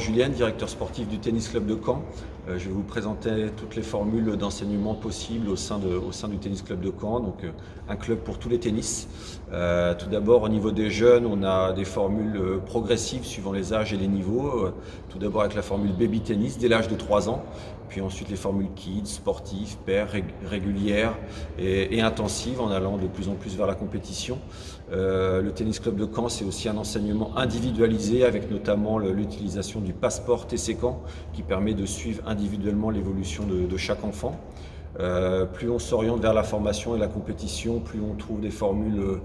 Julien, directeur sportif du Tennis Club de Caen. Je vais vous présenter toutes les formules d'enseignement possibles au sein du Tennis Club de Caen, donc un club pour tous les tennis. Tout d'abord, au niveau des jeunes, on a des formules progressives suivant les âges et les niveaux. Tout d'abord avec la formule Baby Tennis dès l'âge de 3 ans, puis ensuite les formules Kids, sportives, paires, régulières et intensives en allant de plus en plus vers la compétition. Le Tennis Club de Caen, c'est aussi un enseignement individualisé avec notamment l'utilisation du passeport TC Caen qui permet de suivre individuellement l'évolution de chaque enfant. Plus on s'oriente vers la formation et la compétition, plus on trouve des formules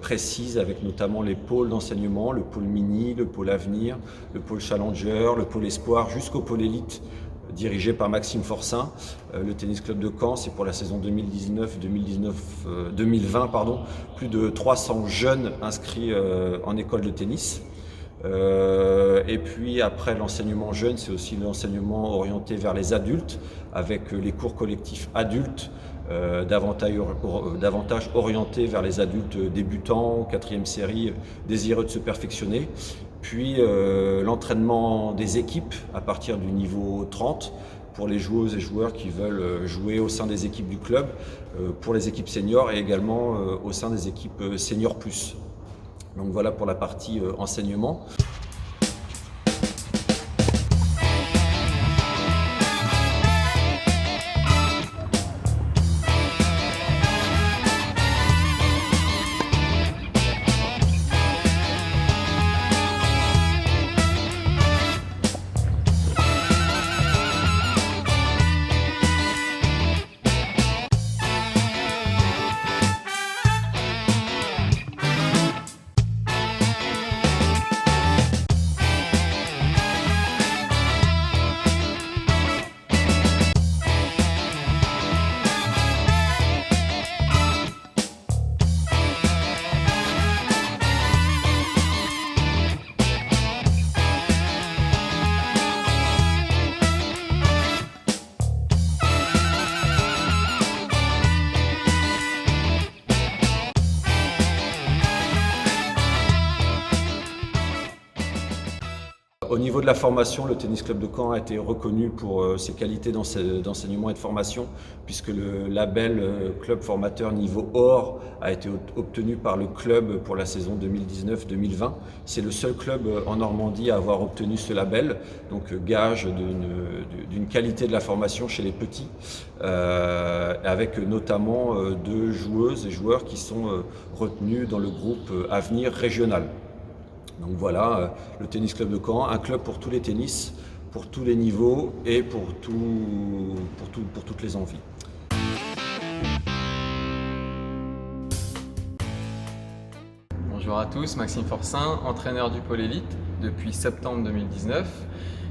précises avec notamment les pôles d'enseignement, le pôle mini, le pôle avenir, le pôle challenger, le pôle espoir jusqu'au pôle élite dirigé par Maxime Forçin. Le Tennis Club de Caen, c'est pour la saison 2019-2020, plus de 300 jeunes inscrits en école de tennis. Et puis après l'enseignement jeune, c'est aussi l'enseignement orienté vers les adultes, avec les cours collectifs adultes, davantage orientés vers les adultes débutants, 4e série, désireux de se perfectionner. Puis l'entraînement des équipes à partir du niveau 30 pour les joueuses et joueurs qui veulent jouer au sein des équipes du club, pour les équipes seniors et également au sein des équipes seniors plus. Donc voilà pour la partie enseignement. Au niveau de la formation, le Tennis Club de Caen a été reconnu pour ses qualités d'enseignement et de formation, puisque le label Club Formateur Niveau Or a été obtenu par le club pour la saison 2019-2020. C'est le seul club en Normandie à avoir obtenu ce label, donc gage d'une qualité de la formation chez les petits, avec notamment 2 joueuses et joueurs qui sont retenus dans le groupe Avenir Régional. Donc voilà, le Tennis Club de Caen, un club pour tous les tennis, pour tous les niveaux et pour toutes les envies. Bonjour à tous, Maxime Forçin, entraîneur du pôle élite depuis septembre 2019.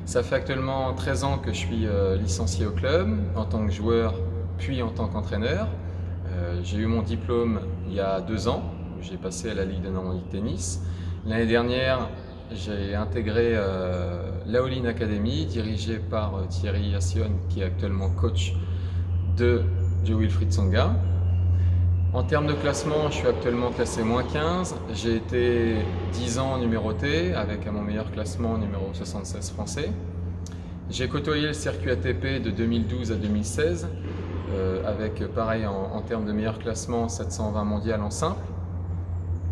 Ça fait actuellement 13 ans que je suis licencié au club en tant que joueur puis en tant qu'entraîneur. J'ai eu mon diplôme il y a 2 ans, j'ai passé à la Ligue de Normandie de tennis. L'année dernière, j'ai intégré l'Aoline Academy, dirigée par Thierry Assion, qui est actuellement coach de Wilfried Tsonga. En termes de classement, je suis actuellement classé -15. J'ai été 10 ans numéroté, avec à mon meilleur classement numéro 76 français. J'ai côtoyé le circuit ATP de 2012 à 2016, avec pareil en termes de meilleur classement, 720 mondial en simple.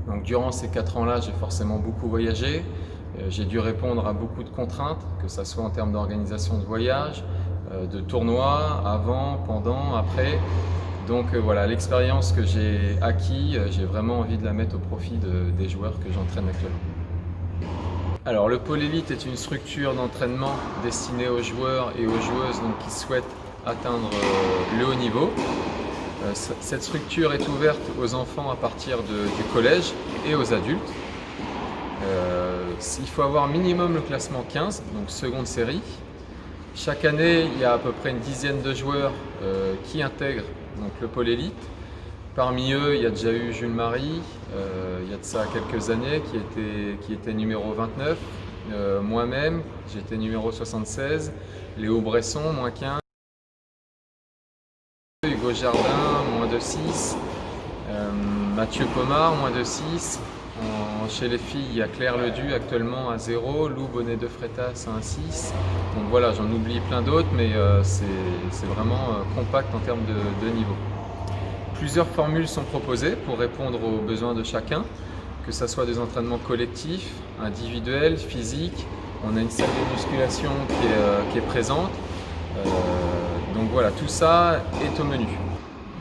Donc durant ces 4 ans-là, j'ai forcément beaucoup voyagé. J'ai dû répondre à beaucoup de contraintes, que ce soit en termes d'organisation de voyage, de tournois, avant, pendant, après. Donc voilà, l'expérience que j'ai acquise, j'ai vraiment envie de la mettre au profit des joueurs que j'entraîne actuellement. Alors le pôle élite est une structure d'entraînement destinée aux joueurs et aux joueuses qui souhaitent atteindre le haut niveau. Cette structure est ouverte aux enfants à partir du collège et aux adultes. Il faut avoir minimum le classement 15, donc seconde série. Chaque année, il y a à peu près une dizaine de joueurs qui intègrent donc, le pôle élite. Parmi eux, il y a déjà eu Jules Marie, il y a de ça quelques années, qui était numéro 29. Moi-même, j'étais numéro 76. Léo Bresson, -15. Hugo Jardin, -6, Mathieu Pomard, -6, Chez les filles, il y a Claire Ledu actuellement à 0, Lou Bonnet de Freitas à 1,6. Donc voilà, j'en oublie plein d'autres, mais c'est vraiment compact en termes de niveau. Plusieurs formules sont proposées pour répondre aux besoins de chacun, que ce soit des entraînements collectifs, individuels, physiques. On a une salle de musculation qui est présente. Donc voilà, tout ça est au menu.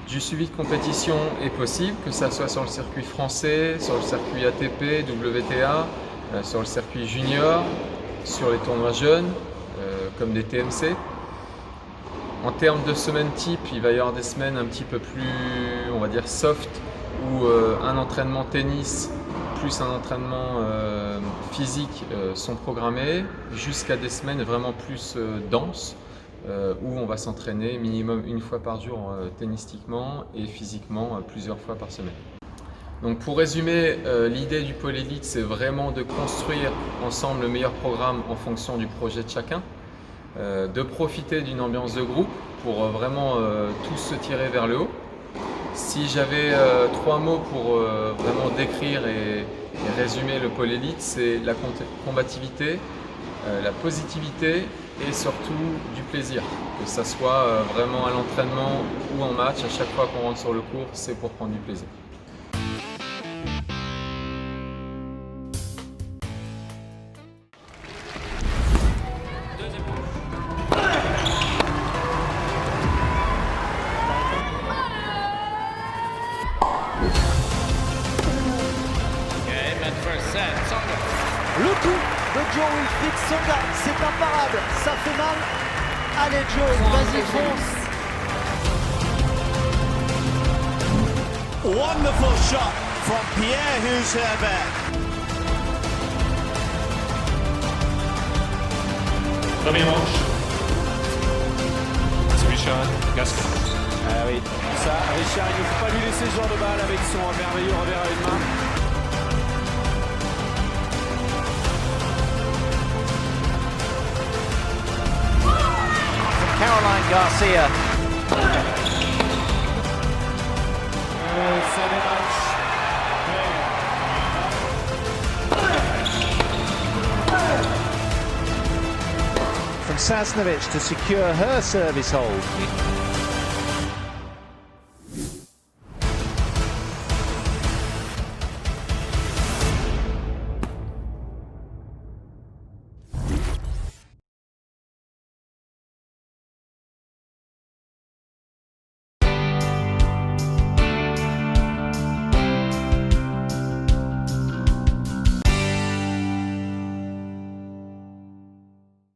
Du suivi de compétition est possible, que ce soit sur le circuit français, sur le circuit ATP, WTA, sur le circuit junior, sur les tournois jeunes, comme des TMC. En termes de semaines type, il va y avoir des semaines un petit peu plus, on va dire, soft, où un entraînement tennis plus un entraînement physique sont programmés, jusqu'à des semaines vraiment plus denses, où on va s'entraîner minimum une fois par jour tennistiquement et physiquement plusieurs fois par semaine. Donc pour résumer, l'idée du Pôle Élite, c'est vraiment de construire ensemble le meilleur programme en fonction du projet de chacun, de profiter d'une ambiance de groupe pour vraiment tous se tirer vers le haut. Si j'avais 3 mots pour vraiment décrire et résumer le Pôle Élite, c'est la combativité, la positivité et surtout du plaisir. Que ça soit vraiment à l'entraînement ou en match, à chaque fois qu'on rentre sur le court, c'est pour prendre du plaisir. Le coup de Joe Wilfried Tsonga, c'est imparable, ça fait mal. Allez Joe, vas-y fonce. Wonderful shot from Pierre Huisherbert. Premier manche. C'est Richard Gaston. Ah oui, ça, Richard, il ne faut pas lui laisser ce genre de balle avec son merveilleux revers à une main. Caroline Garcia. From Sasnovich to secure her service hold.